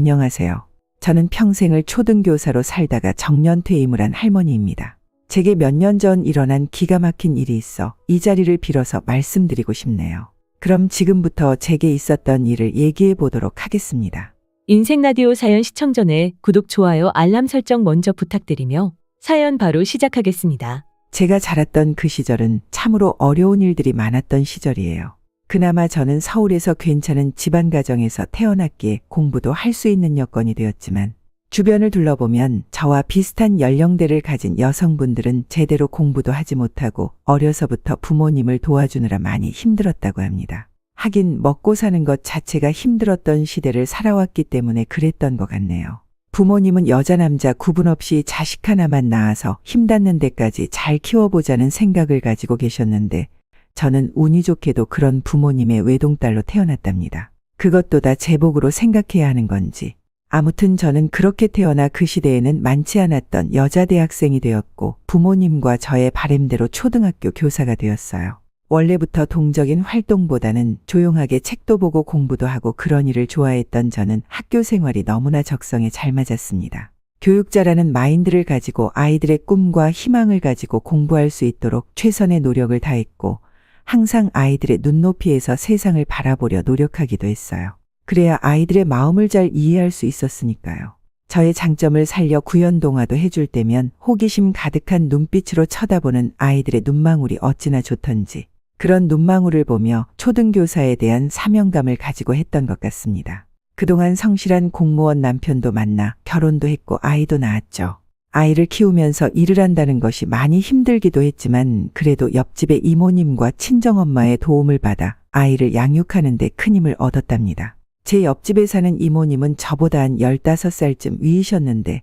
안녕하세요. 저는 평생을 초등교사로 살다가 정년 퇴임을 한 할머니입니다. 제게 몇 년 전 일어난 기가 막힌 일이 있어 이 자리를 빌어서 말씀드리고 싶네요. 그럼 지금부터 제게 있었던 일을 얘기해 보도록 하겠습니다. 인생 라디오 사연 시청 전에 구독, 좋아요, 알람 설정 먼저 부탁드리며 사연 바로 시작하겠습니다. 제가 자랐던 그 시절은 참으로 어려운 일들이 많았던 시절이에요. 그나마 저는 서울에서 괜찮은 집안 가정에서 태어났기에 공부도 할 수 있는 여건이 되었지만 주변을 둘러보면 저와 비슷한 연령대를 가진 여성분들은 제대로 공부도 하지 못하고 어려서부터 부모님을 도와주느라 많이 힘들었다고 합니다. 하긴 먹고 사는 것 자체가 힘들었던 시대를 살아왔기 때문에 그랬던 것 같네요. 부모님은 여자 남자 구분 없이 자식 하나만 낳아서 힘닿는 데까지 잘 키워보자는 생각을 가지고 계셨는데 저는 운이 좋게도 그런 부모님의 외동딸로 태어났답니다. 그것도 다 제 복으로 생각해야 하는 건지. 아무튼 저는 그렇게 태어나 그 시대에는 많지 않았던 여자 대학생이 되었고 부모님과 저의 바램대로 초등학교 교사가 되었어요. 원래부터 동적인 활동보다는 조용하게 책도 보고 공부도 하고 그런 일을 좋아했던 저는 학교 생활이 너무나 적성에 잘 맞았습니다. 교육자라는 마인드를 가지고 아이들의 꿈과 희망을 가지고 공부할 수 있도록 최선의 노력을 다했고 항상 아이들의 눈높이에서 세상을 바라보려 노력하기도 했어요. 그래야 아이들의 마음을 잘 이해할 수 있었으니까요. 저의 장점을 살려 구연동화도 해줄 때면 호기심 가득한 눈빛으로 쳐다보는 아이들의 눈망울이 어찌나 좋던지 그런 눈망울을 보며 초등교사에 대한 사명감을 가지고 했던 것 같습니다. 그동안 성실한 공무원 남편도 만나 결혼도 했고 아이도 낳았죠. 아이를 키우면서 일을 한다는 것이 많이 힘들기도 했지만 그래도 옆집의 이모님과 친정엄마의 도움을 받아 아이를 양육하는 데 큰 힘을 얻었답니다. 제 옆집에 사는 이모님은 저보다 한 15살쯤 위이셨는데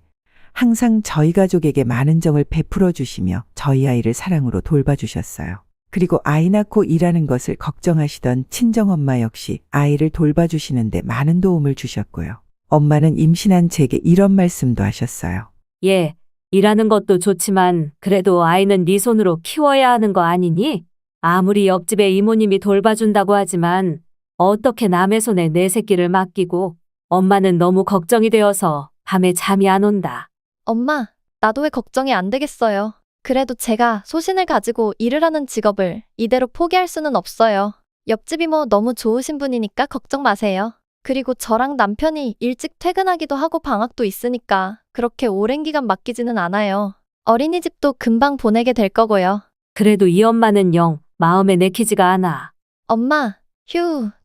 항상 저희 가족에게 많은 정을 베풀어 주시며 저희 아이를 사랑으로 돌봐주셨어요. 그리고 아이 낳고 일하는 것을 걱정하시던 친정엄마 역시 아이를 돌봐주시는데 많은 도움을 주셨고요. 엄마는 임신한 제게 이런 말씀도 하셨어요. 예, 일하는 것도 좋지만 그래도 아이는 네 손으로 키워야 하는 거 아니니? 아무리 옆집에 이모님이 돌봐준다고 하지만 어떻게 남의 손에 내 새끼를 맡기고 엄마는 너무 걱정이 되어서 밤에 잠이 안 온다. 엄마, 나도 왜 걱정이 안 되겠어요. 그래도 제가 소신을 가지고 일을 하는 직업을 이대로 포기할 수는 없어요. 옆집 이모 너무 좋으신 분이니까 걱정 마세요. 그리고 저랑 남편이 일찍 퇴근하기도 하고 방학도 있으니까 그렇게 오랜 기간 맡기지는 않아요. 어린이집도 금방 보내게 될 거고요. 그래도 이 엄마는 영 마음에 내키지가 않아. 엄마,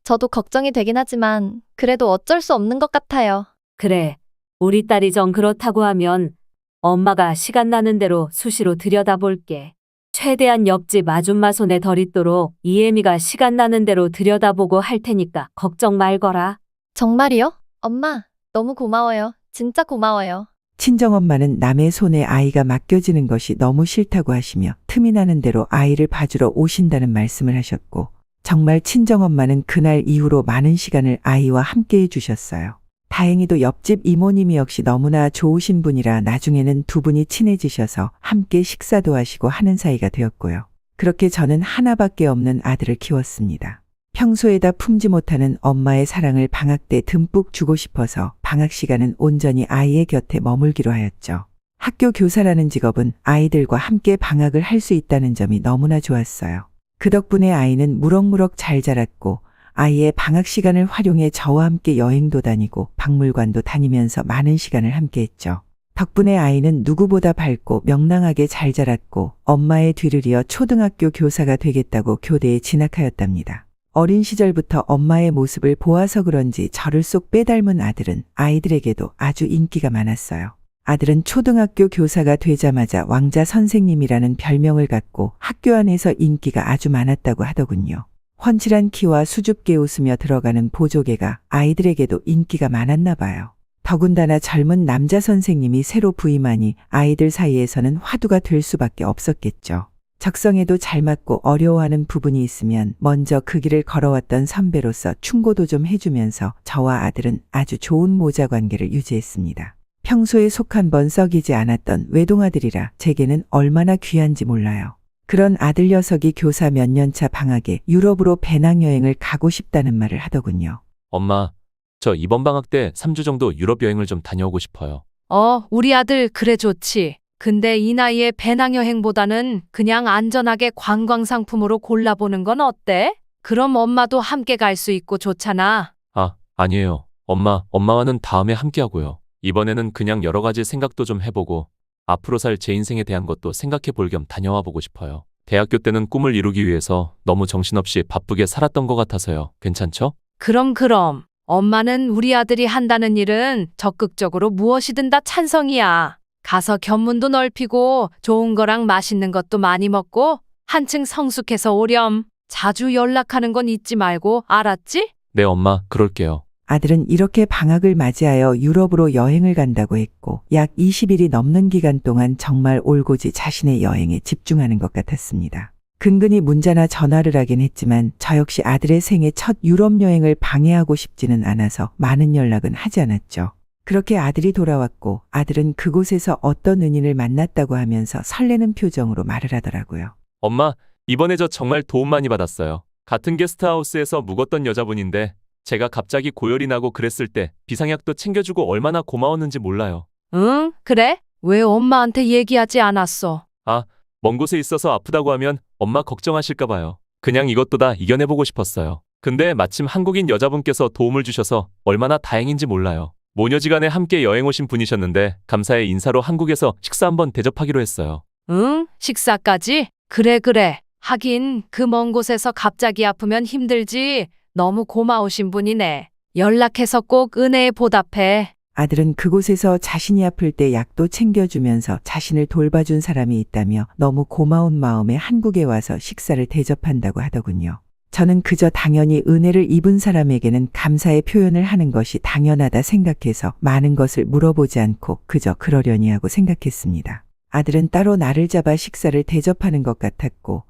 저도 걱정이 되긴 하지만 그래도 어쩔 수 없는 것 같아요. 그래, 우리 딸이 정 그렇다고 하면 엄마가 시간 나는 대로 수시로 들여다볼게. 최대한 옆집 아줌마 손에 덜 있도록 이혜미가 시간 나는 대로 들여다보고 할 테니까 걱정 말거라. 정말이요? 엄마, 너무 고마워요. 진짜 고마워요. 친정엄마는 남의 손에 아이가 맡겨지는 것이 너무 싫다고 하시며 틈이 나는 대로 아이를 봐주러 오신다는 말씀을 하셨고 정말 친정엄마는 그날 이후로 많은 시간을 아이와 함께 해주셨어요. 다행히도 옆집 이모님이 역시 너무나 좋으신 분이라 나중에는 두 분이 친해지셔서 함께 식사도 하시고 하는 사이가 되었고요. 그렇게 저는 하나밖에 없는 아들을 키웠습니다. 평소에다 품지 못하는 엄마의 사랑을 방학 때 듬뿍 주고 싶어서 방학 시간은 온전히 아이의 곁에 머물기로 하였죠. 학교 교사라는 직업은 아이들과 함께 방학을 할 수 있다는 점이 너무나 좋았어요. 그 덕분에 아이는 무럭무럭 잘 자랐고 아이의 방학 시간을 활용해 저와 함께 여행도 다니고 박물관도 다니면서 많은 시간을 함께 했죠. 덕분에 아이는 누구보다 밝고 명랑하게 잘 자랐고 엄마의 뒤를 이어 초등학교 교사가 되겠다고 교대에 진학하였답니다. 어린 시절부터 엄마의 모습을 보아서 그런지 저를 쏙 빼닮은 아들은 아이들에게도 아주 인기가 많았어요. 아들은 초등학교 교사가 되자마자 왕자 선생님이라는 별명을 갖고 학교 안에서 인기가 아주 많았다고 하더군요. 훤칠한 키와 수줍게 웃으며 들어가는 보조개가 아이들에게도 인기가 많았나 봐요. 더군다나 젊은 남자 선생님이 새로 부임하니 아이들 사이에서는 화두가 될 수밖에 없었겠죠. 적성에도 잘 맞고 어려워하는 부분이 있으면 먼저 그 길을 걸어왔던 선배로서 충고도 좀 해주면서 저와 아들은 아주 좋은 모자 관계를 유지했습니다. 평소에 속 한 번 썩이지 않았던 외동아들이라 제게는 얼마나 귀한지 몰라요. 그런 아들 녀석이 교사 몇 년차 방학에 유럽으로 배낭여행을 가고 싶다는 말을 하더군요. 엄마, 저 이번 방학 때 3주 정도 유럽 여행을 좀 다녀오고 싶어요. 우리 아들 그래 좋지. 근데 이 나이에 배낭여행보다는 그냥 안전하게 관광 상품으로 골라보는 건 어때? 그럼 엄마도 함께 갈 수 있고 좋잖아. 아, 아니에요. 엄마와는 다음에 함께 하고요. 이번에는 그냥 여러 가지 생각도 좀 해보고 앞으로 살 제 인생에 대한 것도 생각해 볼 겸 다녀와 보고 싶어요. 대학교 때는 꿈을 이루기 위해서 너무 정신없이 바쁘게 살았던 것 같아서요. 괜찮죠? 그럼. 엄마는 우리 아들이 한다는 일은 적극적으로 무엇이든 다 찬성이야. 가서 견문도 넓히고 좋은 거랑 맛있는 것도 많이 먹고 한층 성숙해서 오렴. 자주 연락하는 건 잊지 말고 알았지? 네, 엄마, 그럴게요. 아들은 이렇게 방학을 맞이하여 유럽으로 여행을 간다고 했고 약 20일이 넘는 기간 동안 정말 올고지 자신의 여행에 집중하는 것 같았습니다. 근근히 문자나 전화를 하긴 했지만 저 역시 아들의 생애 첫 유럽 여행을 방해하고 싶지는 않아서 많은 연락은 하지 않았죠. 그렇게 아들이 돌아왔고 아들은 그곳에서 어떤 은인을 만났다고 하면서 설레는 표정으로 말을 하더라고요. 엄마, 이번에 저 정말 도움 많이 받았어요. 같은 게스트하우스에서 묵었던 여자분인데 제가 갑자기 고열이 나고 그랬을 때 비상약도 챙겨주고 얼마나 고마웠는지 몰라요. 응, 그래? 왜 엄마한테 얘기하지 않았어? 먼 곳에 있어서 아프다고 하면 엄마 걱정하실까 봐요. 그냥 이것도 다 이겨내보고 싶었어요. 근데 마침 한국인 여자분께서 도움을 주셔서 얼마나 다행인지 몰라요. 모녀지간에 함께 여행 오신 분이셨는데 감사의 인사로 한국에서 식사 한번 대접하기로 했어요. 응? 식사까지? 그래. 하긴 그 먼 곳에서 갑자기 아프면 힘들지. 너무 고마우신 분이네. 연락해서 꼭 은혜에 보답해. 아들은 그곳에서 자신이 아플 때 약도 챙겨주면서 자신을 돌봐준 사람이 있다며 너무 고마운 마음에 한국에 와서 식사를 대접한다고 하더군요. 저는 그저 당연히 은혜를 입은 사람에게는 감사의 표현을 하는 것이 당연하다 생각해서 많은 것을 물어보지 않고 그저 그러려니 하고 생각했습니다. 아들은 따로 나를 잡아 식사를 대접하는 것 같았고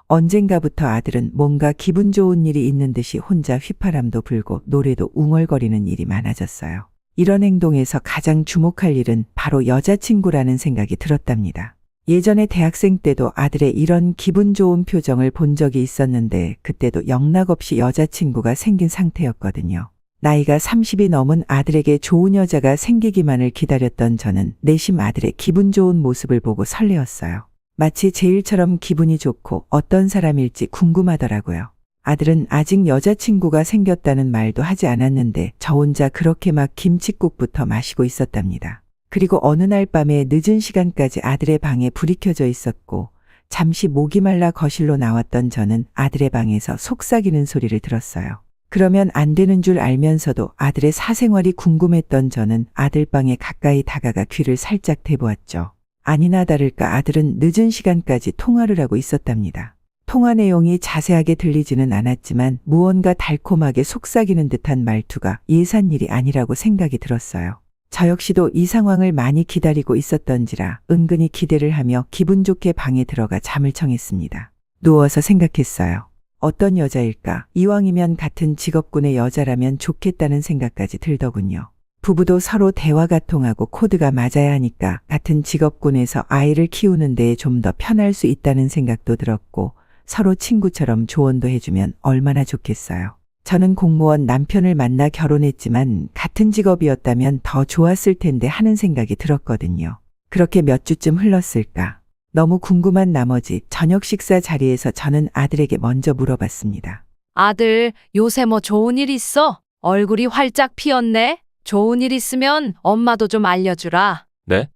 언젠가부터 아들은 뭔가 기분 좋은 일이 있는 듯이 혼자 휘파람도 불고 노래도 웅얼거리는 일이 많아졌어요. 이런 행동에서 가장 주목할 일은 바로 여자친구라는 생각이 들었답니다. 예전에 대학생 때도 아들의 이런 기분 좋은 표정을 본 적이 있었는데 그때도 영락없이 여자친구가 생긴 상태였거든요. 나이가 30이 넘은 아들에게 좋은 여자가 생기기만을 기다렸던 저는 내심 아들의 기분 좋은 모습을 보고 설레었어요. 마치 제 일처럼 기분이 좋고 어떤 사람일지 궁금하더라고요. 아들은 아직 여자친구가 생겼다는 말도 하지 않았는데 저 혼자 그렇게 막 김칫국부터 마시고 있었답니다. 그리고 어느 날 밤에 늦은 시간까지 아들의 방에 불이 켜져 있었고 잠시 목이 말라 거실로 나왔던 저는 아들의 방에서 속삭이는 소리를 들었어요. 그러면 안 되는 줄 알면서도 아들의 사생활이 궁금했던 저는 아들 방에 가까이 다가가 귀를 살짝 대보았죠. 아니나 다를까 아들은 늦은 시간까지 통화를 하고 있었답니다. 통화 내용이 자세하게 들리지는 않았지만 무언가 달콤하게 속삭이는 듯한 말투가 예산일이 아니라고 생각이 들었어요. 저 역시도 이 상황을 많이 기다리고 있었던지라 은근히 기대를 하며 기분 좋게 방에 들어가 잠을 청했습니다. 누워서 생각했어요. 어떤 여자일까? 이왕이면 같은 직업군의 여자라면 좋겠다는 생각까지 들더군요. 부부도 서로 대화가 통하고 코드가 맞아야 하니까 같은 직업군에서 아이를 키우는 데에 좀 더 편할 수 있다는 생각도 들었고 서로 친구처럼 조언도 해주면 얼마나 좋겠어요. 저는 공무원 남편을 만나 결혼했지만 같은 직업이었다면 더 좋았을 텐데 하는 생각이 들었거든요. 그렇게 몇 주쯤 흘렀을까? 너무 궁금한 나머지 저녁 식사 자리에서 저는 아들에게 먼저 물어봤습니다. 아들, 요새 뭐 좋은 일 있어? 얼굴이 활짝 피었네? 좋은 일 있으면 엄마도 좀 알려주라. 네?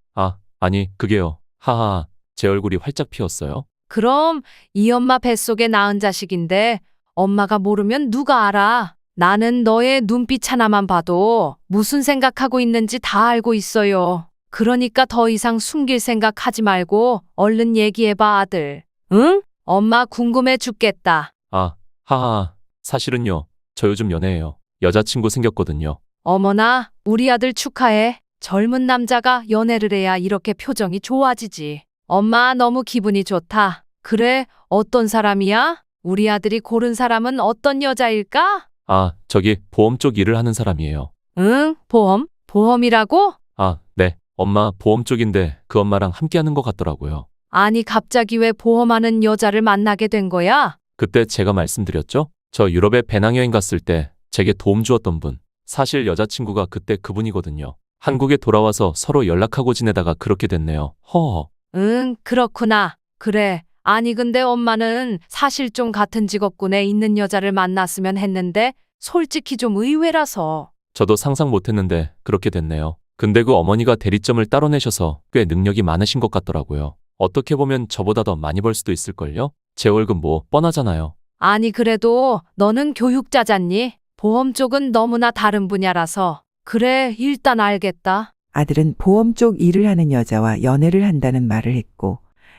아니, 그게요. 하하, 제 얼굴이 활짝 피었어요. 그럼 이 엄마 뱃속에 낳은 자식인데 엄마가 모르면 누가 알아? 나는 너의 눈빛 하나만 봐도 무슨 생각하고 있는지 다 알고 있어요. 그러니까 더 이상 숨길 생각 하지 말고 얼른 얘기해봐, 아들. 응? 엄마 궁금해 죽겠다. 하하, 사실은요. 저 요즘 연애해요. 여자친구 생겼거든요. 어머나, 우리 아들 축하해. 젊은 남자가 연애를 해야 이렇게 표정이 좋아지지. 엄마 너무 기분이 좋다. 그래, 어떤 사람이야? 우리 아들이 고른 사람은 어떤 여자일까? 저기 보험 쪽 일을 하는 사람이에요. 응, 보험? 보험이라고? 네. 엄마 보험 쪽인데 그 엄마랑 함께 하는 것 같더라고요. 아니, 갑자기 왜 보험하는 여자를 만나게 된 거야? 그때 제가 말씀드렸죠? 저 유럽에 배낭여행 갔을 때 제게 도움 주었던 분. 사실 여자친구가 그때 그분이거든요. 한국에 돌아와서 서로 연락하고 지내다가 그렇게 됐네요. 허허. 응, 그렇구나. 그래. 아니, 근데 엄마는 사실 좀 같은 직업군에 있는 여자를 만났으면 했는데, 솔직히 좀 의외라서. 저도 상상 못했는데 그렇게 됐네요. 근데 그 어머니가 대리점을 따로 내셔서 꽤 능력이 많으신 것 같더라고요. 어떻게 보면 저보다 더 많이 벌 수도 있을걸요? 제 월급 뭐 뻔하잖아요. 아니, 그래도 너는 교육자잖니? 보험 쪽은 너무나 다른 분야라서. 그래, 일단 알겠다. 아들은 보험 쪽 일을 하는 여자와 연애를 한다는 말을 했고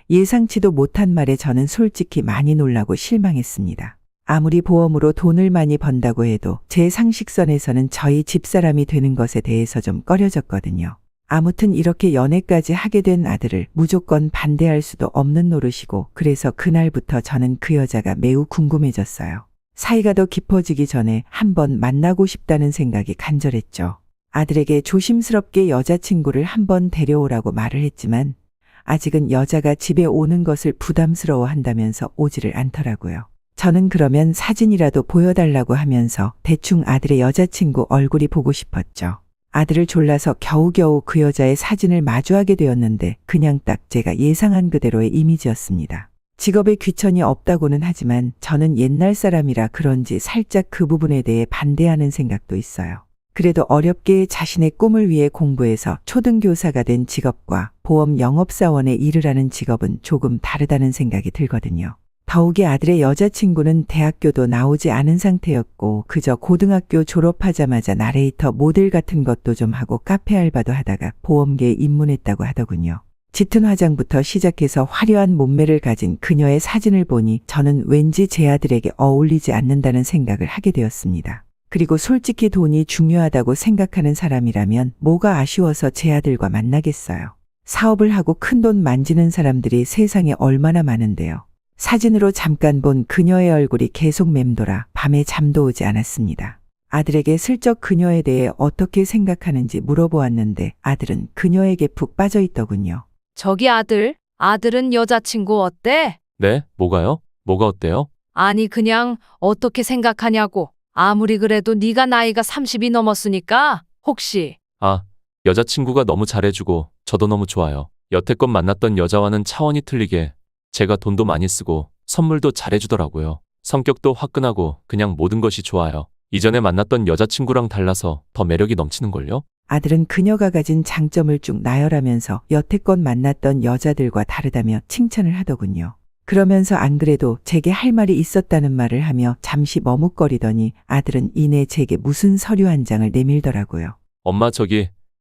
예상치도 못한 말에 저는 솔직히 많이 놀라고 실망했습니다. 아무리 보험으로 돈을 많이 번다고 해도 제 상식선에서는 저희 집사람이 되는 것에 대해서 좀 꺼려졌거든요. 아무튼 이렇게 연애까지 하게 된 아들을 무조건 반대할 수도 없는 노릇이고 그래서 그날부터 저는 그 여자가 매우 궁금해졌어요. 사이가 더 깊어지기 전에 한번 만나고 싶다는 생각이 간절했죠. 아들에게 조심스럽게 여자친구를 한번 데려오라고 말을 했지만 아직은 여자가 집에 오는 것을 부담스러워 한다면서 오지를 않더라고요. 저는 그러면 사진이라도 보여달라고 하면서 대충 아들의 여자친구 얼굴이 보고 싶었죠. 아들을 졸라서 겨우겨우 그 여자의 사진을 마주하게 되었는데 그냥 딱 제가 예상한 그대로의 이미지였습니다. 직업에 귀천이 없다고는 하지만 저는 옛날 사람이라 그런지 살짝 그 부분에 대해 반대하는 생각도 있어요. 그래도 어렵게 자신의 꿈을 위해 공부해서 초등교사가 된 직업과 보험 영업사원의 일을 하는 직업은 조금 다르다는 생각이 들거든요. 더욱이 아들의 여자친구는 대학교도 나오지 않은 상태였고 그저 고등학교 졸업하자마자 나레이터 모델 같은 것도 좀 하고 카페 알바도 하다가 보험계에 입문했다고 하더군요. 짙은 화장부터 시작해서 화려한 몸매를 가진 그녀의 사진을 보니 저는 왠지 제 아들에게 어울리지 않는다는 생각을 하게 되었습니다. 그리고 솔직히 돈이 중요하다고 생각하는 사람이라면 뭐가 아쉬워서 제 아들과 만나겠어요. 사업을 하고 큰돈 만지는 사람들이 세상에 얼마나 많은데요. 사진으로 잠깐 본 그녀의 얼굴이 계속 맴돌아 밤에 잠도 오지 않았습니다. 아들에게 슬쩍 그녀에 대해 어떻게 생각하는지 물어보았는데 아들은 그녀에게 푹 빠져 있더군요. 저기 아들은 여자친구 어때? 네? 뭐가요? 뭐가 어때요? 아니, 그냥 어떻게 생각하냐고. 아무리 그래도 네가 나이가 30이 넘었으니까 혹시. 아, 여자친구가 너무 잘해주고 저도 너무 좋아요. 여태껏 만났던 여자와는 차원이 틀리게 제가 돈도 많이 쓰고 선물도 잘해주더라고요. 성격도 화끈하고 그냥 모든 것이 좋아요. 이전에 만났던 여자친구랑 달라서 더 매력이 넘치는걸요? 아들은 그녀가 가진 장점을 쭉 나열하면서 여태껏 만났던 여자들과 다르다며 칭찬을 하더군요. 그러면서 안 그래도 제게 할 말이 있었다는 말을 하며 잠시 머뭇거리더니 아들은 이내 제게 무슨 서류 한 장을 내밀더라고요. 엄마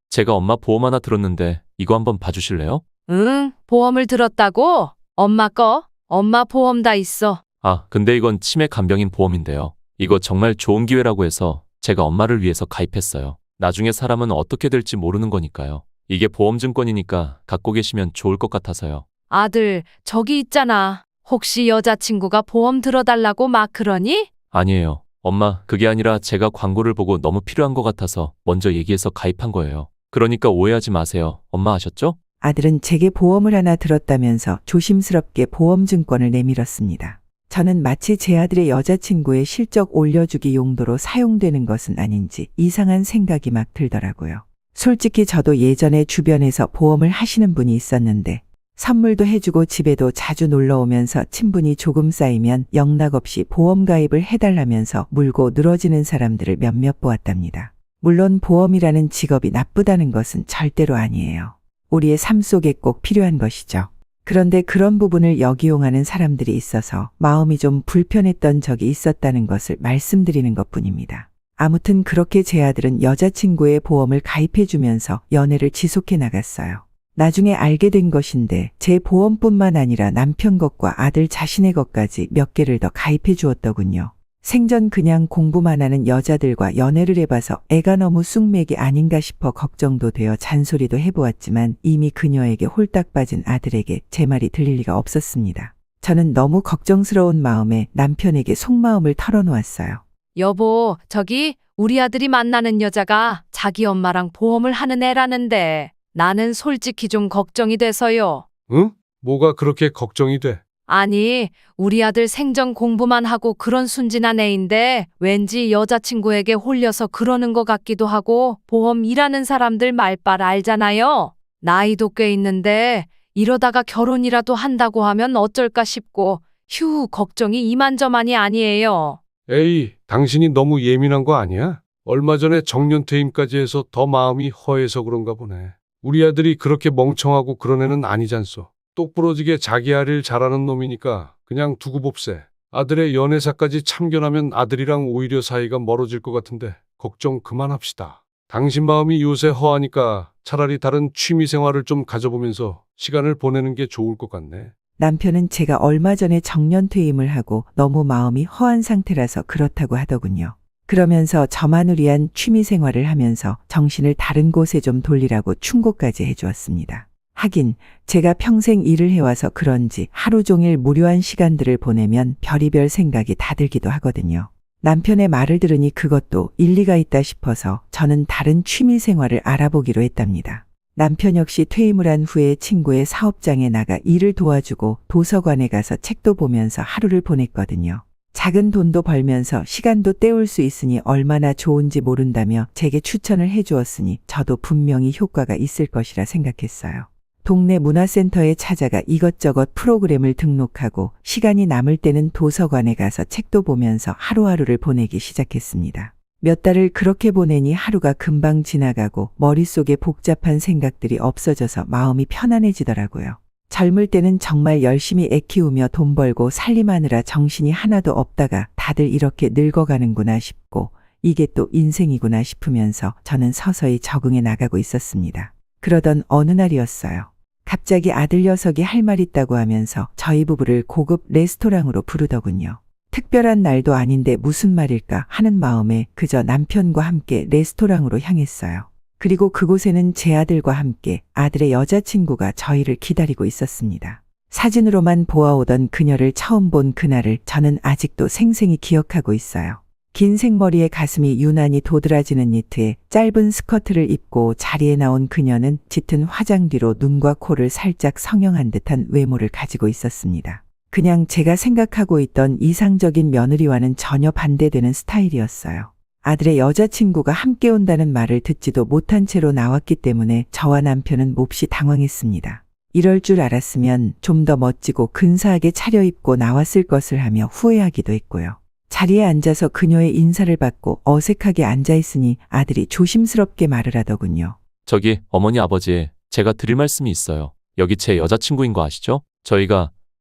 제가 엄마 보험 하나 들었는데 이거 한번 봐주실래요? 응, 보험을 들었다고? 엄마 거? 엄마 보험 다 있어. 아, 근데 이건 치매 간병인 보험인데요. 이거 정말 좋은 기회라고 해서 제가 엄마를 위해서 가입했어요. 나중에 사람은 어떻게 될지 모르는 거니까요. 이게 보험증권이니까 갖고 계시면 좋을 것 같아서요. 아들, 저기 있잖아. 혹시 여자친구가 보험 들어달라고 막 그러니? 아니에요. 엄마, 그게 아니라 제가 광고를 보고 너무 필요한 것 같아서 먼저 얘기해서 가입한 거예요. 그러니까 오해하지 마세요. 엄마 아셨죠? 아들은 제게 보험을 하나 들었다면서 조심스럽게 보험증권을 내밀었습니다. 저는 마치 제 아들의 여자친구의 실적 올려주기 용도로 사용되는 것은 아닌지 이상한 생각이 막 들더라고요. 솔직히 저도 예전에 주변에서 보험을 하시는 분이 있었는데 선물도 해주고 집에도 자주 놀러 오면서 친분이 조금 쌓이면 영락없이 보험 가입을 해달라면서 물고 늘어지는 사람들을 몇몇 보았답니다. 물론 보험이라는 직업이 나쁘다는 것은 절대로 아니에요. 우리의 삶 속에 꼭 필요한 것이죠. 그런데 그런 부분을 역이용하는 사람들이 있어서 마음이 좀 불편했던 적이 있었다는 것을 말씀드리는 것뿐입니다. 아무튼 그렇게 제 아들은 여자친구의 보험을 가입해주면서 연애를 지속해 나갔어요. 나중에 알게 된 것인데 제 보험뿐만 아니라 남편 것과 아들 자신의 것까지 몇 개를 더 가입해 주었더군요. 생전 그냥 공부만 하는 여자들과 연애를 해봐서 애가 너무 쑥맥이 아닌가 싶어 걱정도 되어 잔소리도 해보았지만 이미 그녀에게 홀딱 빠진 아들에게 제 말이 들릴 리가 없었습니다. 저는 너무 걱정스러운 마음에 남편에게 속마음을 털어놓았어요. 여보, 저기 우리 아들이 만나는 여자가 자기 엄마랑 보험을 하는 애라는데 나는 솔직히 좀 걱정이 돼서요. 응? 뭐가 그렇게 걱정이 돼? 아니, 우리 아들 생전 공부만 하고 그런 순진한 애인데 왠지 여자친구에게 홀려서 그러는 것 같기도 하고 보험 일하는 사람들 말빨 알잖아요. 나이도 꽤 있는데 이러다가 결혼이라도 한다고 하면 어쩔까 싶고 휴 걱정이 이만저만이 아니에요. 에이, 당신이 너무 예민한 거 아니야? 얼마 전에 정년퇴임까지 해서 더 마음이 허해서 그런가 보네. 우리 아들이 그렇게 멍청하고 그런 애는 아니잖소. 똑부러지게 자기 할 일 잘하는 놈이니까 그냥 두고 봅세. 아들의 연애사까지 참견하면 아들이랑 오히려 사이가 멀어질 것 같은데 걱정 그만합시다. 당신 마음이 요새 허하니까 차라리 다른 취미 생활을 좀 가져보면서 시간을 보내는 게 좋을 것 같네. 남편은 제가 얼마 전에 정년퇴임을 하고 너무 마음이 허한 상태라서 그렇다고 하더군요. 그러면서 저만을 위한 취미 생활을 하면서 정신을 다른 곳에 좀 돌리라고 충고까지 해주었습니다. 하긴 제가 평생 일을 해와서 그런지 하루 종일 무료한 시간들을 보내면 별의별 생각이 다 들기도 하거든요. 남편의 말을 들으니 그것도 일리가 있다 싶어서 저는 다른 취미 생활을 알아보기로 했답니다. 남편 역시 퇴임을 한 후에 친구의 사업장에 나가 일을 도와주고 도서관에 가서 책도 보면서 하루를 보냈거든요. 작은 돈도 벌면서 시간도 때울 수 있으니 얼마나 좋은지 모른다며 제게 추천을 해주었으니 저도 분명히 효과가 있을 것이라 생각했어요. 동네 문화센터에 찾아가 이것저것 프로그램을 등록하고 시간이 남을 때는 도서관에 가서 책도 보면서 하루하루를 보내기 시작했습니다. 몇 달을 그렇게 보내니 하루가 금방 지나가고 머릿속에 복잡한 생각들이 없어져서 마음이 편안해지더라고요. 젊을 때는 정말 열심히 애 키우며 돈 벌고 살림하느라 정신이 하나도 없다가 다들 이렇게 늙어가는구나 싶고 이게 또 인생이구나 싶으면서 저는 서서히 적응해 나가고 있었습니다. 그러던 어느 날이었어요. 갑자기 아들 녀석이 할 말 있다고 하면서 저희 부부를 고급 레스토랑으로 부르더군요. 특별한 날도 아닌데 무슨 말일까 하는 마음에 그저 남편과 함께 레스토랑으로 향했어요. 그리고 그곳에는 제 아들과 함께 아들의 여자친구가 저희를 기다리고 있었습니다. 사진으로만 보아오던 그녀를 처음 본 그날을 저는 아직도 생생히 기억하고 있어요. 긴 생머리에 가슴이 유난히 도드라지는 니트에 짧은 스커트를 입고 자리에 나온 그녀는 짙은 화장 뒤로 눈과 코를 살짝 성형한 듯한 외모를 가지고 있었습니다. 그냥 제가 생각하고 있던 이상적인 며느리와는 전혀 반대되는 스타일이었어요. 아들의 여자친구가 함께 온다는 말을 듣지도 못한 채로 나왔기 때문에 저와 남편은 몹시 당황했습니다. 이럴 줄 알았으면 좀 더 멋지고 근사하게 차려입고 나왔을 것을 하며 후회하기도 했고요. 자리에 앉아서 그녀의 인사를 받고 어색하게 앉아있으니 아들이 조심스럽게 말을 하더군요. 저기 어머니 아버지, 제가 드릴 말씀이 있어요. 여기 제 여자친구인 거 아시죠?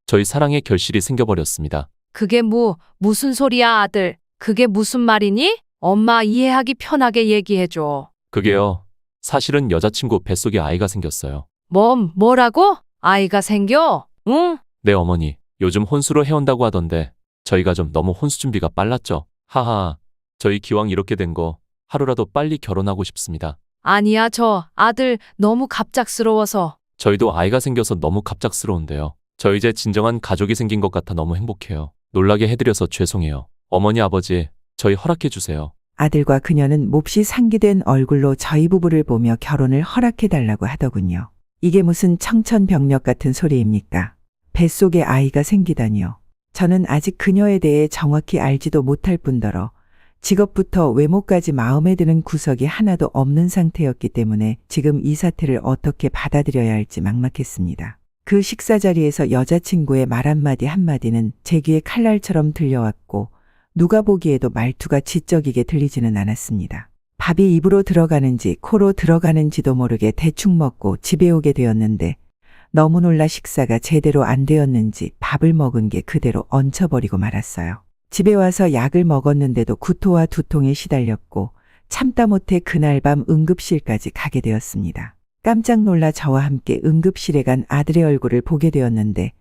저희 사랑의 결실이 생겨버렸습니다. 그게 무슨 소리야 아들. 그게 무슨 말이니? 엄마 이해하기 편하게 얘기해줘. 그게요. 사실은 여자친구 뱃속에 아이가 생겼어요. 뭐라고? 아이가 생겨? 응? 네 어머니, 요즘 혼수로 해온다고 하던데 저희가 좀 너무 혼수 준비가 빨랐죠. 하하, 저희 기왕 이렇게 된 거 하루라도 빨리 결혼하고 싶습니다. 아니야 저 아들 너무 갑작스러워서. 저희도 아이가 생겨서 너무 갑작스러운데요. 저 이제 진정한 가족이 생긴 것 같아 너무 행복해요. 놀라게 해드려서 죄송해요. 어머니 아버지, 저희 허락해 주세요. 아들과 그녀는 몹시 상기된 얼굴로 저희 부부를 보며 결혼을 허락해달라고 하더군요. 이게 무슨 청천벽력 같은 소리입니까? 뱃속에 아이가 생기다니요. 저는 아직 그녀에 대해 정확히 알지도 못할 뿐더러 직업부터 외모까지 마음에 드는 구석이 하나도 없는 상태였기 때문에 지금 이 사태를 어떻게 받아들여야 할지 막막했습니다. 그 식사 자리에서 여자친구의 말 한마디는 제 귀에 칼날처럼 들려왔고 누가 보기에도 말투가 지적이게 들리지는 않았습니다. 밥이 입으로 들어가는지 코로 들어가는지도 모르게 대충 먹고 집에 오게 되었는데 너무 놀라 식사가 제대로 안 되었는지 밥을 먹은 게 그대로 얹혀버리고 말았어요. 집에 와서 약을 먹었는데도 구토와 두통에 시달렸고 참다 못해 그날 밤 응급실까지 가게 되었습니다. 깜짝 놀라 저와 함께 응급실에 간 아들의 얼굴을 보게 되었는데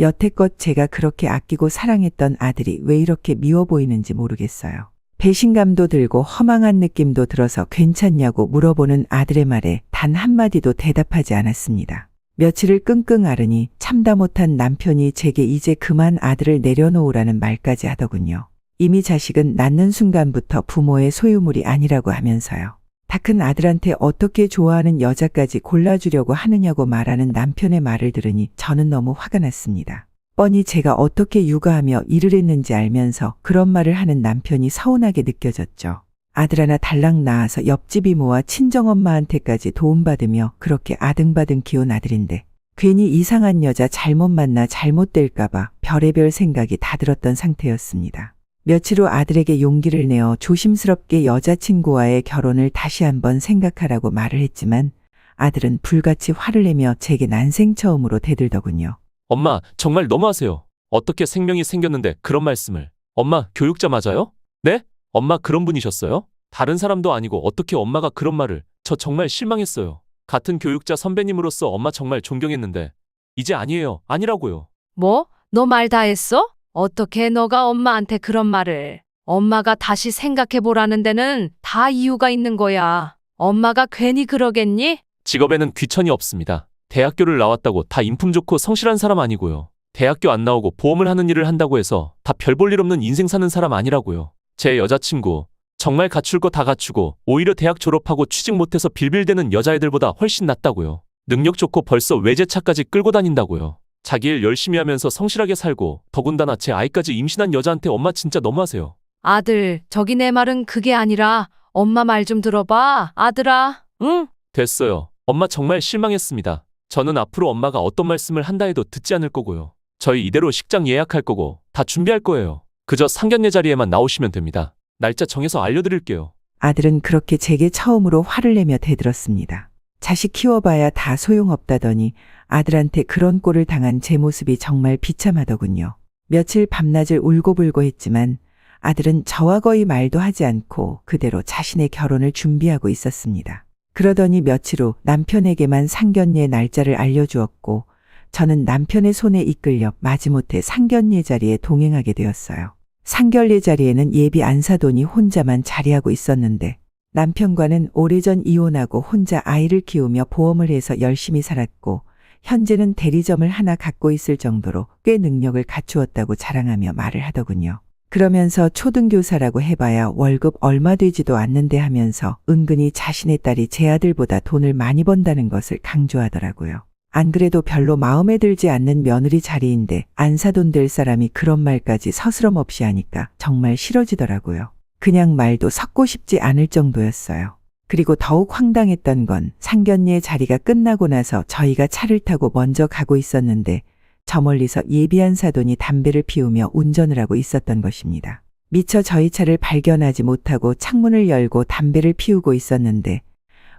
여태껏 제가 그렇게 아끼고 사랑했던 아들이 왜 이렇게 미워 보이는지 모르겠어요. 배신감도 들고 허망한 느낌도 들어서 괜찮냐고 물어보는 아들의 말에 단 한마디도 대답하지 않았습니다. 며칠을 끙끙 앓으니 참다 못한 남편이 제게 이제 그만 아들을 내려놓으라는 말까지 하더군요. 이미 자식은 낳는 순간부터 부모의 소유물이 아니라고 하면서요. 다 큰 아들한테 어떻게 좋아하는 여자까지 골라주려고 하느냐고 말하는 남편의 말을 들으니 저는 너무 화가 났습니다. 뻔히 제가 어떻게 육아하며 일을 했는지 알면서 그런 말을 하는 남편이 서운하게 느껴졌죠. 아들 하나 달랑 낳아서 옆집 이모와 친정엄마한테까지 도움받으며 그렇게 아등바등 키운 아들인데 괜히 이상한 여자 잘못 만나 잘못될까봐 별의별 생각이 다 들었던 상태였습니다. 며칠 후 아들에게 용기를 내어 조심스럽게 여자친구와의 결혼을 다시 한번 생각하라고 말을 했지만 아들은 불같이 화를 내며 제게 난생 처음으로 대들더군요. 엄마, 정말 너무하세요. 어떻게 생명이 생겼는데 그런 말씀을. 엄마, 교육자 맞아요? 네? 엄마 그런 분이셨어요? 다른 사람도 아니고 어떻게 엄마가 그런 말을. 저 정말 실망했어요. 같은 교육자 선배님으로서 엄마 정말 존경했는데 이제 아니에요. 아니라고요. 뭐? 너 말 다 했어? 어떻게 너가 엄마한테 그런 말을. 엄마가 다시 생각해보라는 데는 다 이유가 있는 거야. 엄마가 괜히 그러겠니? 직업에는 귀천이 없습니다. 대학교를 나왔다고 다 인품 좋고 성실한 사람 아니고요. 대학교 안 나오고 보험을 하는 일을 한다고 해서 다 별 볼 일 없는 인생 사는 사람 아니라고요. 제 여자친구 정말 갖출 거 다 갖추고 오히려 대학 졸업하고 취직 못해서 빌빌대는 여자애들보다 훨씬 낫다고요. 능력 좋고 벌써 외제차까지 끌고 다닌다고요. 자기 일 열심히 하면서 성실하게 살고 더군다나 제 아이까지 임신한 여자한테 엄마 진짜 너무하세요. 아들, 저기 내 말은 그게 아니라 엄마 말 좀 들어봐. 아들아, 응? 됐어요. 엄마 정말 실망했습니다. 저는 앞으로 엄마가 어떤 말씀을 한다 해도 듣지 않을 거고요. 저희 이대로 식장 예약할 거고 다 준비할 거예요. 그저 상견례 자리에만 나오시면 됩니다. 날짜 정해서 알려드릴게요. 아들은 그렇게 제게 처음으로 화를 내며 대들었습니다. 자식 키워봐야 다 소용없다더니 아들한테 그런 꼴을 당한 제 모습이 정말 비참하더군요. 며칠 밤낮을 울고불고 했지만 아들은 저와 거의 말도 하지 않고 그대로 자신의 결혼을 준비하고 있었습니다. 그러더니 며칠 후 남편에게만 상견례 날짜를 알려주었고 저는 남편의 손에 이끌려 마지못해 상견례 자리에 동행하게 되었어요. 상견례 자리에는 예비 안사돈이 혼자만 자리하고 있었는데 남편과는 오래전 이혼하고 혼자 아이를 키우며 보험을 해서 열심히 살았고 현재는 대리점을 하나 갖고 있을 정도로 꽤 능력을 갖추었다고 자랑하며 말을 하더군요. 그러면서 초등교사라고 해봐야 월급 얼마 되지도 않는데 하면서 은근히 자신의 딸이 제 아들보다 돈을 많이 번다는 것을 강조하더라고요. 안 그래도 별로 마음에 들지 않는 며느리 자리인데 안사돈 될 사람이 그런 말까지 서스럼 없이 하니까 정말 싫어지더라고요. 그냥 말도 섞고 싶지 않을 정도였어요. 그리고 더욱 황당했던 건 상견례 자리가 끝나고 나서 저희가 차를 타고 먼저 가고 있었는데 저 멀리서 예비한 사돈이 담배를 피우며 운전을 하고 있었던 것입니다. 미처 저희 차를 발견하지 못하고 창문을 열고 담배를 피우고 있었는데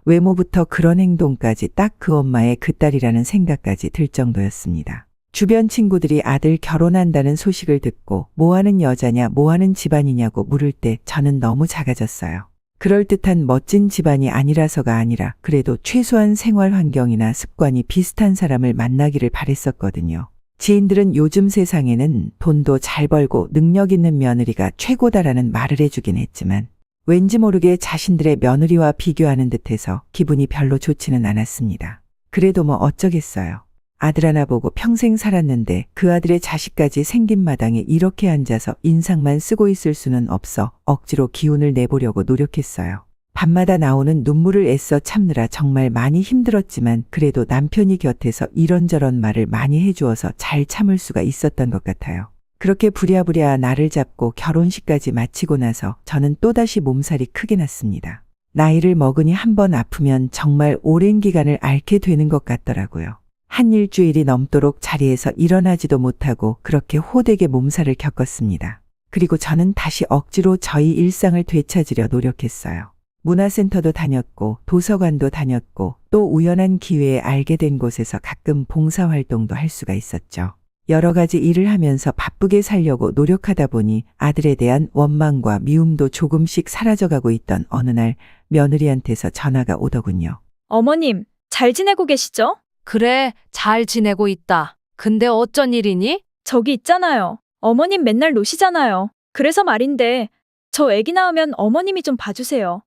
외모부터 그런 행동까지 딱 그 엄마의 그 딸이라는 생각까지 들 정도였습니다. 주변 친구들이 아들 결혼한다는 소식을 듣고 뭐하는 여자냐 뭐하는 집안이냐고 물을 때 저는 너무 작아졌어요. 그럴듯한 멋진 집안이 아니라서가 아니라 그래도 최소한 생활 환경이나 습관이 비슷한 사람을 만나기를 바랬었거든요. 지인들은 요즘 세상에는 돈도 잘 벌고 능력 있는 며느리가 최고다라는 말을 해주긴 했지만 왠지 모르게 자신들의 며느리와 비교하는 듯해서 기분이 별로 좋지는 않았습니다. 그래도 뭐 어쩌겠어요. 아들 하나 보고 평생 살았는데 그 아들의 자식까지 생긴 마당에 이렇게 앉아서 인상만 쓰고 있을 수는 없어 억지로 기운을 내보려고 노력했어요. 밤마다 나오는 눈물을 애써 참느라 정말 많이 힘들었지만 그래도 남편이 곁에서 이런저런 말을 많이 해주어서 잘 참을 수가 있었던 것 같아요. 그렇게 부랴부랴 나를 잡고 결혼식까지 마치고 나서 저는 또다시 몸살이 크게 났습니다. 나이를 먹으니 한번 아프면 정말 오랜 기간을 앓게 되는 것 같더라고요. 한 일주일이 넘도록 자리에서 일어나지도 못하고 그렇게 호되게 몸살을 겪었습니다. 그리고 저는 다시 억지로 저희 일상을 되찾으려 노력했어요. 문화센터도 다녔고 도서관도 다녔고 또 우연한 기회에 알게 된 곳에서 가끔 봉사활동도 할 수가 있었죠. 여러 가지 일을 하면서 바쁘게 살려고 노력하다 보니 아들에 대한 원망과 미움도 조금씩 사라져가고 있던 어느 날 며느리한테서 전화가 오더군요. 어머님, 잘 지내고 계시죠? 그래, 잘 지내고 있다. 근데 어쩐 일이니? 저기 있잖아요. 어머님 맨날 노시잖아요. 그래서 말인데, 저 애기 낳으면 어머님이 좀 봐주세요.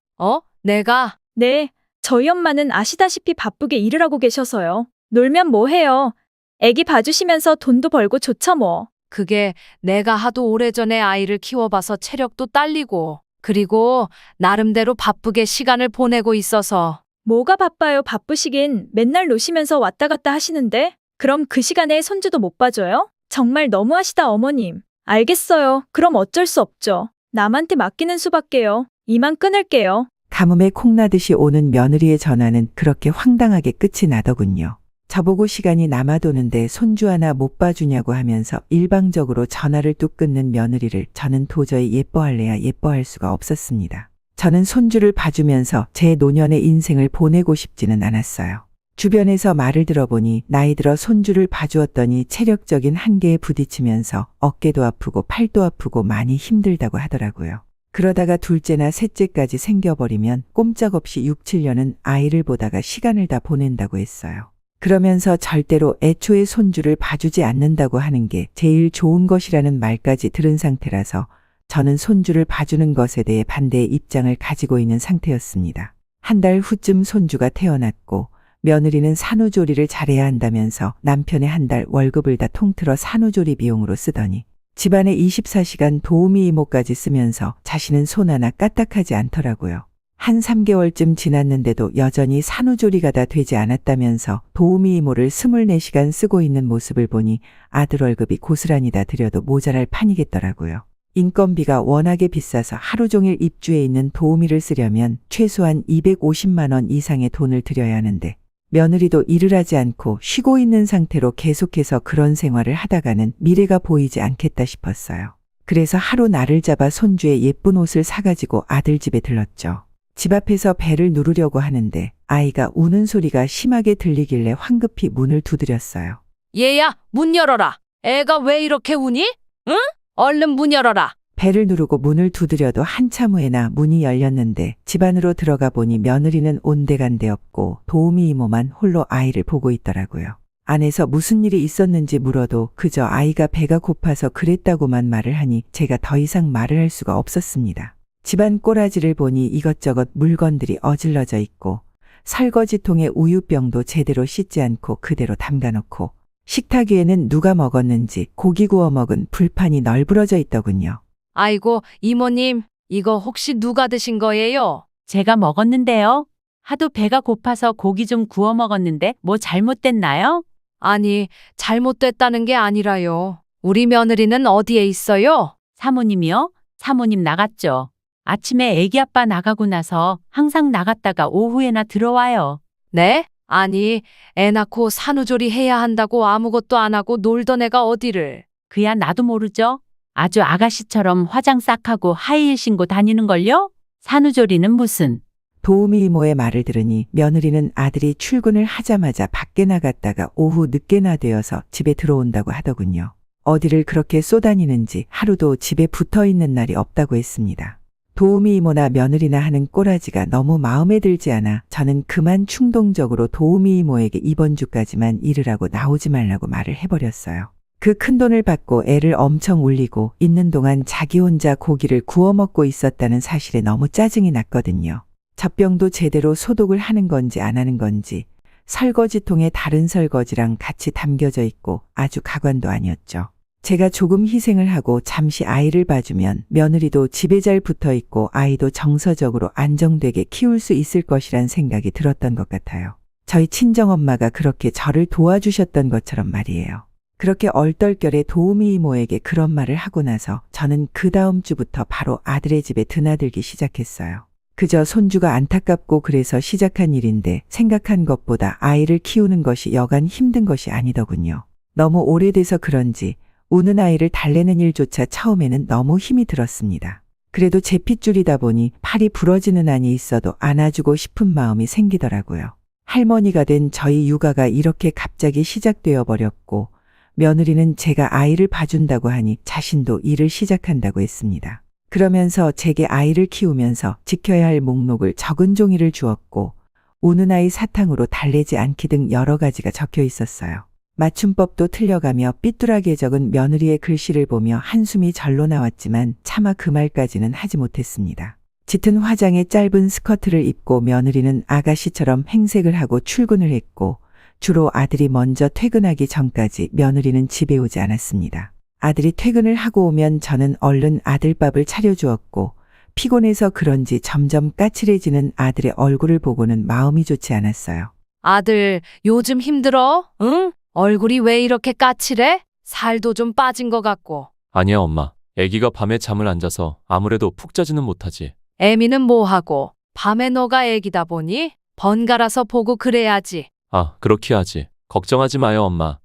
내가? 네, 저희 엄마는 아시다시피 바쁘게 일을 하고 계셔서요. 놀면 뭐 해요? 애기 봐주시면서 돈도 벌고 좋죠 뭐. 그게 내가 하도 오래전에 아이를 키워봐서 체력도 딸리고 그리고 나름대로 바쁘게 시간을 보내고 있어서. 뭐가 바빠요? 바쁘시긴 맨날 노시면서 왔다 갔다 하시는데? 그럼 그 시간에 손주도 못 봐줘요? 정말 너무하시다, 어머님. 알겠어요. 그럼 어쩔 수 없죠. 남한테 맡기는 수밖에요. 이만 끊을게요. 가뭄에 콩나듯이 오는 며느리의 전화는 그렇게 황당하게 끝이 나더군요. 저보고 시간이 남아도는데 손주 하나 못 봐주냐고 하면서 일방적으로 전화를 뚝 끊는 며느리를 저는 도저히 예뻐할래야 예뻐할 수가 없었습니다. 저는 손주를 봐주면서 제 노년의 인생을 보내고 싶지는 않았어요. 주변에서 말을 들어보니 나이 들어 손주를 봐주었더니 체력적인 한계에 부딪히면서 어깨도 아프고 팔도 아프고 많이 힘들다고 하더라고요. 그러다가 둘째나 셋째까지 생겨버리면 꼼짝없이 6, 7년은 아이를 보다가 시간을 다 보낸다고 했어요. 그러면서 절대로 애초에 손주를 봐주지 않는다고 하는 게 제일 좋은 것이라는 말까지 들은 상태라서 저는 손주를 봐주는 것에 대해 반대의 입장을 가지고 있는 상태였습니다. 한 달 후쯤 손주가 태어났고 며느리는 산후조리를 잘해야 한다면서 남편의 한 달 월급을 다 통틀어 산후조리 비용으로 쓰더니 집안에 24시간 도우미 이모까지 쓰면서 자신은 손 하나 까딱하지 않더라고요. 한 3개월쯤 지났는데도 여전히 산후조리가 다 되지 않았다면서 도우미 이모를 24시간 쓰고 있는 모습을 보니 아들 월급이 고스란히 다 들여도 모자랄 판이겠더라고요. 인건비가 워낙에 비싸서 하루 종일 입주해 있는 도우미를 쓰려면 최소한 250만 원 이상의 돈을 들여야 하는데 며느리도 일을 하지 않고 쉬고 있는 상태로 계속해서 그런 생활을 하다가는 미래가 보이지 않겠다 싶었어요. 그래서 하루 날을 잡아 손주의 예쁜 옷을 사가지고 아들 집에 들렀죠. 집 앞에서 배를 누르려고 하는데 아이가 우는 소리가 심하게 들리길래 황급히 문을 두드렸어요. 얘야, 문 열어라. 애가 왜 이렇게 우니? 응? 얼른 문 열어라. 배를 누르고 문을 두드려도 한참 후에나 문이 열렸는데 집 안으로 들어가 보니 며느리는 온데간데 없고 도우미 이모만 홀로 아이를 보고 있더라고요. 안에서 무슨 일이 있었는지 물어도 그저 아이가 배가 고파서 그랬다고만 말을 하니 제가 더 이상 말을 할 수가 없었습니다. 집안 꼬라지를 보니 이것저것 물건들이 어질러져 있고 설거지통에 우유병도 제대로 씻지 않고 그대로 담가놓고 식탁 위에는 누가 먹었는지 고기 구워 먹은 불판이 널브러져 있더군요. 아이고, 이모님, 이거 혹시 누가 드신 거예요? 제가 먹었는데요. 하도 배가 고파서 고기 좀 구워 먹었는데 뭐 잘못됐나요? 아니, 잘못됐다는 게 아니라요. 우리 며느리는 어디에 있어요? 사모님이요? 사모님 나갔죠. 아침에 애기 아빠 나가고 나서 항상 나갔다가 오후에나 들어와요. 네? 아니, 애 낳고 산후조리 해야 한다고 아무것도 안 하고 놀던 애가 어디를. 그야 나도 모르죠. 아주 아가씨처럼 화장 싹 하고 하이힐 신고 다니는걸요? 산후조리는 무슨. 도우미 이모의 말을 들으니 며느리는 아들이 출근을 하자마자 밖에 나갔다가 오후 늦게나 되어서 집에 들어온다고 하더군요. 어디를 그렇게 쏘다니는지 하루도 집에 붙어 있는 날이 없다고 했습니다. 도우미 이모나 며느리나 하는 꼬라지가 너무 마음에 들지 않아 저는 그만 충동적으로 도우미 이모에게 이번 주까지만 일을 하고 나오지 말라고 말을 해버렸어요. 그 큰돈을 받고 애를 엄청 울리고 있는 동안 자기 혼자 고기를 구워 먹고 있었다는 사실에 너무 짜증이 났거든요. 젖병도 제대로 소독을 하는 건지 안 하는 건지 설거지통에 다른 설거지랑 같이 담겨져 있고 아주 가관도 아니었죠. 제가 조금 희생을 하고 잠시 아이를 봐주면 며느리도 집에 잘 붙어 있고 아이도 정서적으로 안정되게 키울 수 있을 것이란 생각이 들었던 것 같아요. 저희 친정엄마가 그렇게 저를 도와주셨던 것처럼 말이에요. 그렇게 얼떨결에 도우미 이모에게 그런 말을 하고 나서 저는 그 다음 주부터 바로 아들의 집에 드나들기 시작했어요. 그저 손주가 안타깝고 그래서 시작한 일인데 생각한 것보다 아이를 키우는 것이 여간 힘든 것이 아니더군요. 너무 오래돼서 그런지 우는 아이를 달래는 일조차 처음에는 너무 힘이 들었습니다. 그래도 제 핏줄이다 보니 팔이 부러지는 한이 있어도 안아주고 싶은 마음이 생기더라고요. 할머니가 된 저희 육아가 이렇게 갑자기 시작되어 버렸고 며느리는 제가 아이를 봐준다고 하니 자신도 일을 시작한다고 했습니다. 그러면서 제게 아이를 키우면서 지켜야 할 목록을 적은 종이를 주었고 우는 아이 사탕으로 달래지 않기 등 여러 가지가 적혀 있었어요. 맞춤법도 틀려가며 삐뚤하게 적은 며느리의 글씨를 보며 한숨이 절로 나왔지만 차마 그 말까지는 하지 못했습니다. 짙은 화장에 짧은 스커트를 입고 며느리는 아가씨처럼 행색을 하고 출근을 했고 주로 아들이 먼저 퇴근하기 전까지 며느리는 집에 오지 않았습니다. 아들이 퇴근을 하고 오면 저는 얼른 아들밥을 차려주었고 피곤해서 그런지 점점 까칠해지는 아들의 얼굴을 보고는 마음이 좋지 않았어요. 아들, 요즘 힘들어? 응? 얼굴이 왜 이렇게 까칠해? 살도 좀 빠진 것 같고. 아니야, 엄마. 아기가 밤에 잠을 안 자서 아무래도 푹 자지는 못하지. 애미는 뭐하고 밤에 너가 애기다 보니 번갈아서 보고 그래야지. 아, 그렇게 하지. 걱정하지 마요, 엄마.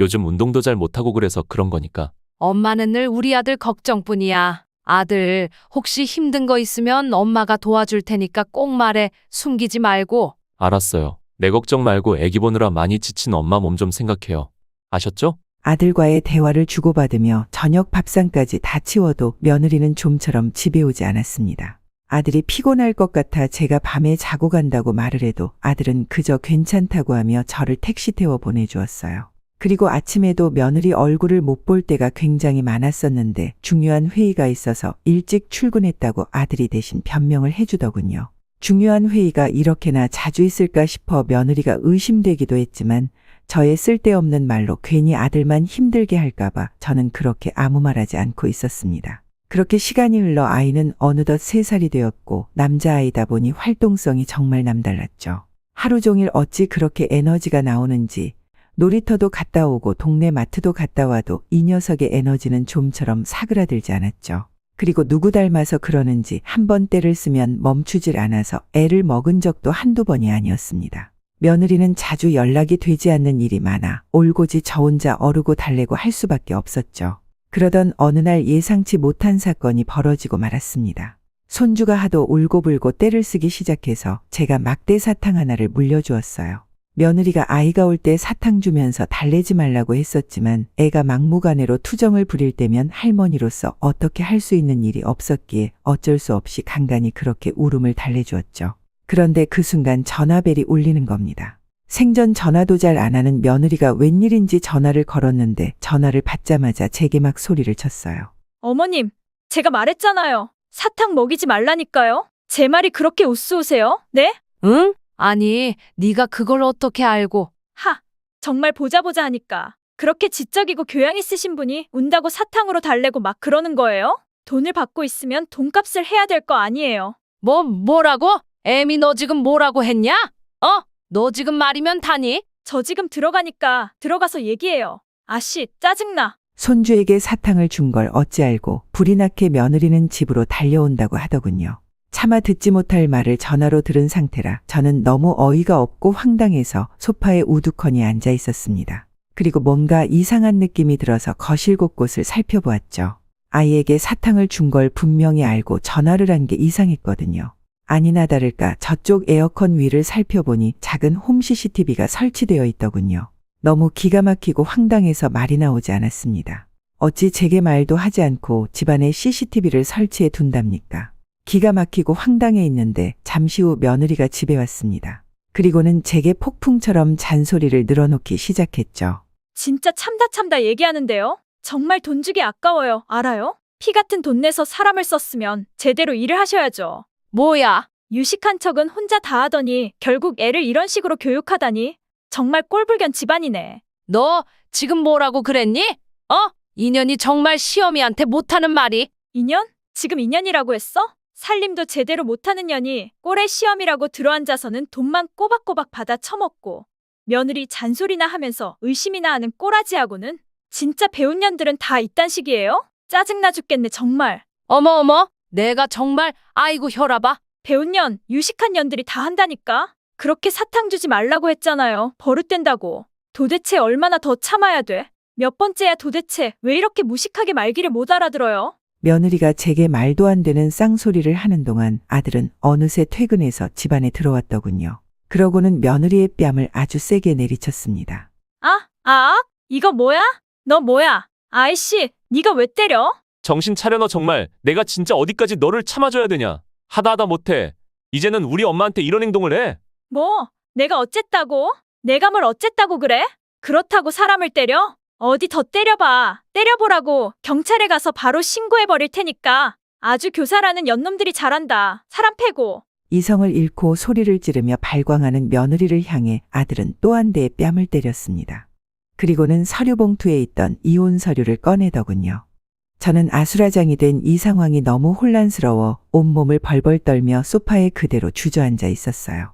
요즘 운동도 잘 못하고 그래서 그런 거니까. 엄마는 늘 우리 아들 걱정뿐이야. 아들, 혹시 힘든 거 있으면 엄마가 도와줄 테니까 꼭 말해. 숨기지 말고. 알았어요. 내 걱정 말고 아기 보느라 많이 지친 엄마 몸 좀 생각해요. 아셨죠? 아들과의 대화를 주고받으며 저녁 밥상까지 다 치워도 며느리는 좀처럼 집에 오지 않았습니다. 아들이 피곤할 것 같아 제가 밤에 자고 간다고 말을 해도 아들은 그저 괜찮다고 하며 저를 택시 태워 보내주었어요. 그리고 아침에도 며느리 얼굴을 못 볼 때가 굉장히 많았었는데 중요한 회의가 있어서 일찍 출근했다고 아들이 대신 변명을 해주더군요. 중요한 회의가 이렇게나 자주 있을까 싶어 며느리가 의심되기도 했지만 저의 쓸데없는 말로 괜히 아들만 힘들게 할까봐 저는 그렇게 아무 말하지 않고 있었습니다. 그렇게 시간이 흘러 아이는 어느덧 3살이 되었고 남자아이다 보니 활동성이 정말 남달랐죠. 하루 종일 어찌 그렇게 에너지가 나오는지 놀이터도 갔다 오고 동네 마트도 갔다 와도 이 녀석의 에너지는 좀처럼 사그라들지 않았죠. 그리고 누구 닮아서 그러는지 한 번 때를 쓰면 멈추질 않아서 애를 먹은 적도 한두 번이 아니었습니다. 며느리는 자주 연락이 되지 않는 일이 많아 올고지 저 혼자 어르고 달래고 할 수밖에 없었죠. 그러던 어느 날 예상치 못한 사건이 벌어지고 말았습니다. 손주가 하도 울고불고 떼를 쓰기 시작해서 제가 막대 사탕 하나를 물려주었어요. 며느리가 아이가 올 때 사탕 주면서 달래지 말라고 했었지만 애가 막무가내로 투정을 부릴 때면 할머니로서 어떻게 할 수 있는 일이 없었기에 어쩔 수 없이 간간히 그렇게 울음을 달래주었죠. 그런데 그 순간 전화벨이 울리는 겁니다. 생전 전화도 잘 안 하는 며느리가 웬일인지 전화를 걸었는데 전화를 받자마자 제게 막 소리를 쳤어요. 어머님, 제가 말했잖아요. 사탕 먹이지 말라니까요. 제 말이 그렇게 우스우세요? 네? 응? 아니, 네가 그걸 어떻게 알고. 정말 보자 하니까. 그렇게 지적이고 교양 있으신 분이 운다고 사탕으로 달래고 막 그러는 거예요? 돈을 받고 있으면 돈값을 해야 될 거 아니에요. 뭐라고? 애미 너 지금 뭐라고 했냐? 너 지금 말이면 다니? 저 지금 들어가니까 들어가서 얘기해요. 아씨, 짜증나. 손주에게 사탕을 준 걸 어찌 알고 불이 나게 며느리는 집으로 달려온다고 하더군요. 차마 듣지 못할 말을 전화로 들은 상태라 저는 너무 어이가 없고 황당해서 소파에 우두커니 앉아 있었습니다. 그리고 뭔가 이상한 느낌이 들어서 거실 곳곳을 살펴보았죠. 아이에게 사탕을 준 걸 분명히 알고 전화를 한 게 이상했거든요. 아니나 다를까 저쪽 에어컨 위를 살펴보니 작은 홈 CCTV가 설치되어 있더군요. 너무 기가 막히고 황당해서 말이 나오지 않았습니다. 어찌 제게 말도 하지 않고 집안에 CCTV를 설치해 둔답니까? 기가 막히고 황당해 있는데 잠시 후 며느리가 집에 왔습니다. 그리고는 제게 폭풍처럼 잔소리를 늘어놓기 시작했죠. 진짜 참다 얘기하는데요. 정말 돈 주기 아까워요. 알아요? 피 같은 돈 내서 사람을 썼으면 제대로 일을 하셔야죠. 뭐야? 유식한 척은 혼자 다 하더니 결국 애를 이런 식으로 교육하다니. 정말 꼴불견 집안이네. 너 지금 뭐라고 그랬니? 인연이 정말 시어미한테 못하는 말이. 2년? 지금 2년이라고 했어? 살림도 제대로 못하는 년이 꼴의 시험이라고 들어앉아서는 돈만 꼬박꼬박 받아 처먹고 며느리 잔소리나 하면서 의심이나 하는 꼬라지하고는 진짜 배운 년들은 다 이딴 식이에요? 짜증나 죽겠네 정말. 어머, 내가 정말 아이고 혈압아. 배운 년, 유식한 년들이 다 한다니까. 그렇게 사탕 주지 말라고 했잖아요. 버릇된다고. 도대체 얼마나 더 참아야 돼? 몇 번째야 도대체 왜 이렇게 무식하게 말귀를 못 알아들어요? 며느리가 제게 말도 안 되는 쌍소리를 하는 동안 아들은 어느새 퇴근해서 집안에 들어왔더군요. 그러고는 며느리의 뺨을 아주 세게 내리쳤습니다. 이거 뭐야? 너 뭐야? 아이씨, 네가 왜 때려? 정신 차려 너 정말. 내가 진짜 어디까지 너를 참아줘야 되냐. 하다 못해. 이제는 우리 엄마한테 이런 행동을 해. 뭐? 내가 어쨌다고? 내가 뭘 어쨌다고 그래? 그렇다고 사람을 때려? 어디 더 때려봐. 때려보라고. 경찰에 가서 바로 신고해버릴 테니까. 아주 교사라는 연놈들이 잘한다. 사람 패고. 이성을 잃고 소리를 지르며 발광하는 며느리를 향해 아들은 또 한 대의 뺨을 때렸습니다. 그리고는 서류 봉투에 있던 이혼 서류를 꺼내더군요. 저는 아수라장이 된 이 상황이 너무 혼란스러워 온몸을 벌벌 떨며 소파에 그대로 주저앉아 있었어요.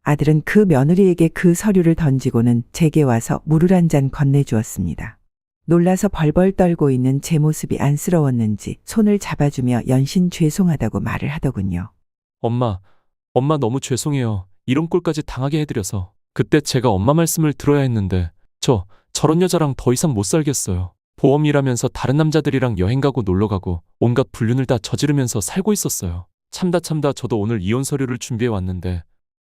아들은 그 며느리에게 그 서류를 던지고는 제게 와서 물을 한 잔 건네주었습니다. 놀라서 벌벌 떨고 있는 제 모습이 안쓰러웠는지 손을 잡아주며 연신 죄송하다고 말을 하더군요. 엄마 너무 죄송해요. 이런 꼴까지 당하게 해드려서. 그때 제가 엄마 말씀을 들어야 했는데 저런 여자랑 더 이상 못 살겠어요. 보험 일하면서 다른 남자들이랑 여행 가고 놀러 가고 온갖 불륜을 다 저지르면서 살고 있었어요. 참다 저도 오늘 이혼 서류를 준비해 왔는데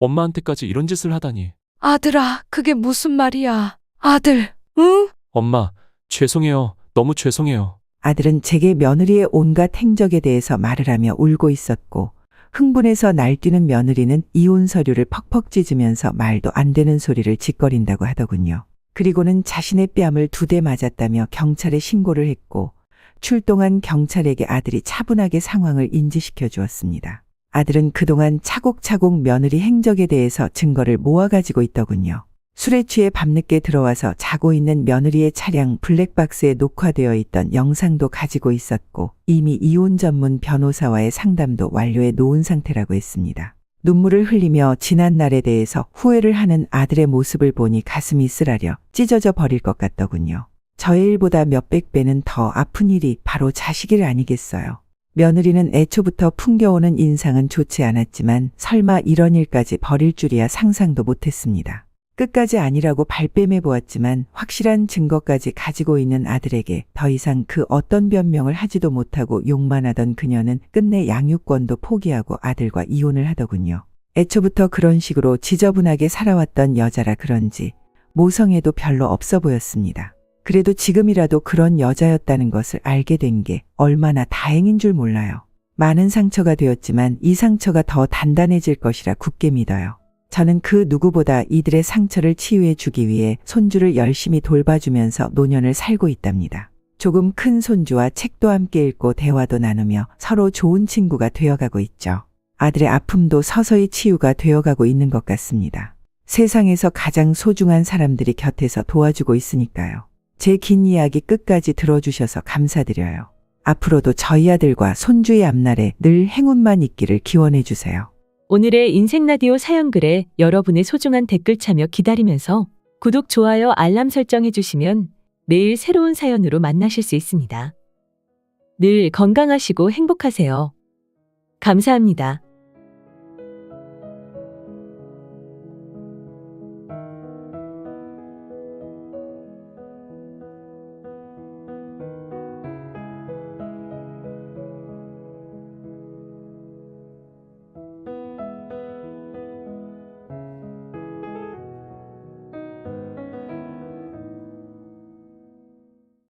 엄마한테까지 이런 짓을 하다니. 아들아, 그게 무슨 말이야? 아들, 응? 엄마, 죄송해요. 너무 죄송해요. 아들은 제게 며느리의 온갖 행적에 대해서 말을 하며 울고 있었고 흥분해서 날뛰는 며느리는 이혼 서류를 퍽퍽 찢으면서 말도 안 되는 소리를 짓거린다고 하더군요. 그리고는 자신의 뺨을 2대 맞았다며 경찰에 신고를 했고 출동한 경찰에게 아들이 차분하게 상황을 인지시켜 주었습니다. 아들은 그동안 차곡차곡 며느리 행적에 대해서 증거를 모아가지고 있더군요. 술에 취해 밤늦게 들어와서 자고 있는 며느리의 차량 블랙박스에 녹화되어 있던 영상도 가지고 있었고 이미 이혼 전문 변호사와의 상담도 완료해 놓은 상태라고 했습니다. 눈물을 흘리며 지난 날에 대해서 후회를 하는 아들의 모습을 보니 가슴이 쓰라려 찢어져 버릴 것 같더군요. 저의 일보다 몇백 배는 더 아픈 일이 바로 자식일 아니겠어요. 며느리는 애초부터 풍겨오는 인상은 좋지 않았지만 설마 이런 일까지 벌일 줄이야 상상도 못했습니다. 끝까지 아니라고 발뺌해 보았지만 확실한 증거까지 가지고 있는 아들에게 더 이상 그 어떤 변명을 하지도 못하고 욕만 하던 그녀는 끝내 양육권도 포기하고 아들과 이혼을 하더군요. 애초부터 그런 식으로 지저분하게 살아왔던 여자라 그런지 모성애도 별로 없어 보였습니다. 그래도 지금이라도 그런 여자였다는 것을 알게 된 게 얼마나 다행인 줄 몰라요. 많은 상처가 되었지만 이 상처가 더 단단해질 것이라 굳게 믿어요. 저는 그 누구보다 이들의 상처를 치유해 주기 위해 손주를 열심히 돌봐주면서 노년을 살고 있답니다. 조금 큰 손주와 책도 함께 읽고 대화도 나누며 서로 좋은 친구가 되어가고 있죠. 아들의 아픔도 서서히 치유가 되어가고 있는 것 같습니다. 세상에서 가장 소중한 사람들이 곁에서 도와주고 있으니까요. 제 긴 이야기 끝까지 들어주셔서 감사드려요. 앞으로도 저희 아들과 손주의 앞날에 늘 행운만 있기를 기원해 주세요. 오늘의 인생라디오 사연글에 여러분의 소중한 댓글 참여 기다리면서 구독, 좋아요, 알람 설정해 주시면 매일 새로운 사연으로 만나실 수 있습니다. 늘 건강하시고 행복하세요. 감사합니다.